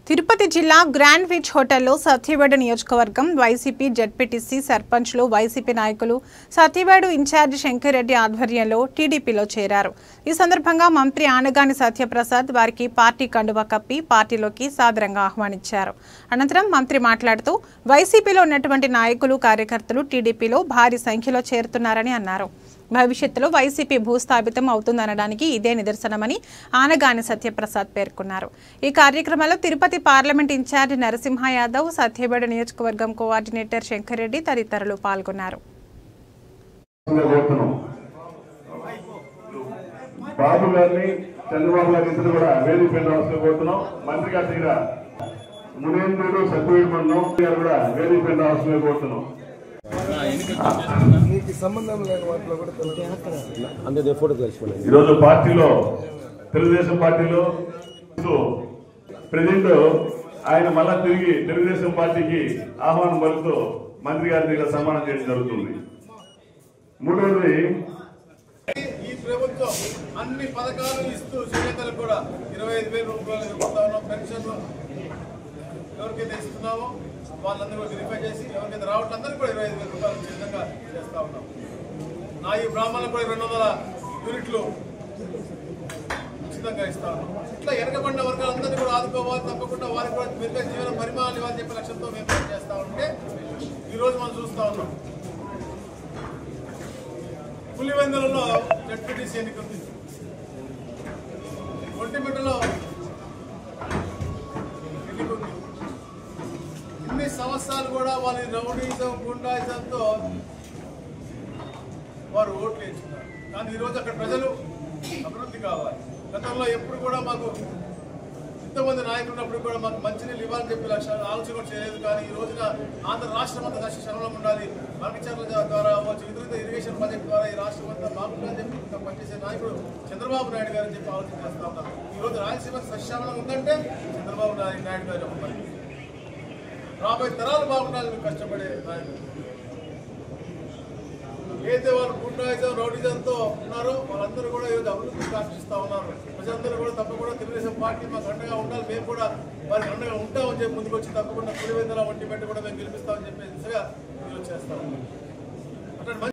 తిరుపతి జిల్లా grand which హోటల్లో సత్యవేడు నియోజకవర్గం వైసీపీ జెడ్పీటీసీ సర్పంచ్లు వైసీపీ నాయకులు సత్యవేడు ఇన్ఛార్జి శంకర్ రెడ్డి ఆధ్వర్యంలో టీడీపీలో చేరారు। ఈ సందర్భంగా మంత్రి ఆనగాని సత్యప్రసాద్ వారికి పార్టీ కండువా కప్పి పార్టీలోకి సాదరంగా ఆహ్వానించారు। అనంతరం మంత్రి మాట్లాడుతూ వైసీపీలో ఉన్నటువంటి నాయకులు కార్యకర్తలు టీడీపీలో భారీ సంఖ్యలో చేరుతున్నారని అన్నారు। భవిష్యత్తులో వైసీపీ భూస్థాపితం అవుతుందనడానికి ఇదే నిదర్శనమని ఆనగాని సత్యప్రసాద్ పేర్కొన్నారు। ఈ కార్యక్రమంలో తిరుపతి పార్లమెంట్ ఇన్ఛార్జ్ నరసింహ యాదవ్, సత్యవేడు నియోజకవర్గం కోఆర్డినేటర్ శంకర్ రెడ్డి తదితరులు పాల్గొన్నారు। ఈరోజు పార్టీలో తెలుగుదేశం పార్టీలో ప్రెసిడెంట్ ఆయన మళ్ళా తిరిగి తెలుగుదేశం పార్టీకి ఆహ్వానం పలుకుతూ మంత్రి గారి దగ్గర సన్మానం చేయడం జరుగుతుంది। మూడవది, ఈ ప్రభుత్వం అన్ని పథకాలు ఇస్తూ చేనేతలకు కూడా 25,000 రూపాయలు ఇస్తా ఉన్నాం। పెన్షన్ ఎవరికైతే ఇస్తున్నామో వాళ్ళందరూ కూడా వెరిఫై చేసి ఎవరికైతే రావట్లేదు అందరికీ కూడా 25,000 రూపాయలు వచ్చే విధంగా చేస్తా ఉన్నాం। నా ఈ బ్రాహ్మణులకు కూడా 200 యూనిట్లు ఉచితంగా ఇస్తా ఉన్నాం। ఇట్లా వెనకబడిన వర్గాలందరినీ కూడా ఆదుకోవాలి, తప్పకుండా వారికి కూడా మెరుగైన జీవన పరిమాణాలు ఇవ్వాలని చెప్పే లక్ష్యంతో మేము పనిచేస్తా ఉంటే ఈరోజు మనం చూస్తా ఉన్నాం పులివెందులలో జెడ్పీటీసీ ఎన్నిక ఉంది, ఒంటిమిట్టలో ఎన్నిక ఉంది। ఇన్ని సంవత్సరాలు కూడా వాళ్ళ రౌడీజం గుండాయిజంతో వారు ఓట్లు వేస్తున్నారు, కానీ ఈరోజు అక్కడ ప్రజలు అభివృద్ధి కావాలి। గతంలో ఎప్పుడు కూడా మాకు ఇంతమంది నాయకులు ఉన్నప్పుడు కూడా మాకు మంచినీళ్ళు ఇవ్వాలని చెప్పి ఆలోచన కూడా చేయలేదు, కానీ ఈ రోజున ఆంధ్ర రాష్ట్రం అంతా శరణం ఉండాలి, మరకచర్ల ద్వారా ఇతర ఇరిగేషన్ ప్రాజెక్ట్ ద్వారా ఈ రాష్ట్రం అంతా బాగుంటుందని చెప్పి పనిచేసే నాయకుడు చంద్రబాబు నాయుడు గారు అని చెప్పి ఆలోచన చేస్తా ఉన్నారు। ఈరోజు రాయలసీమ సస్యశ్యామలం ఉందంటే చంద్రబాబు నాయుడు గారు చెప్పాలి, రాబోయే తరాలు బాగుండాలి మీకు కష్టపడే నాయకుడు। ఏదైతే వాళ్ళు గుండాయిజం రౌడీజంతో ఉన్నారో వాళ్ళందరూ కూడా ఈరోజు అభివృద్ధికి ఆశిస్తూ ఉన్నారు। ప్రజలందరూ కూడా తప్పకుండా తెలుగుదేశం పార్టీ మాకు అండగా ఉండాలి, మేము కూడా వారికి అండగా ఉంటామని చెప్పి ముందుకు వచ్చి తప్పకుండా పులివెందుల ఒంటిమిట్ట కూడా మేము గెలిపిస్తామని చెప్పే దిశగా ఈరోజు చేస్తాము।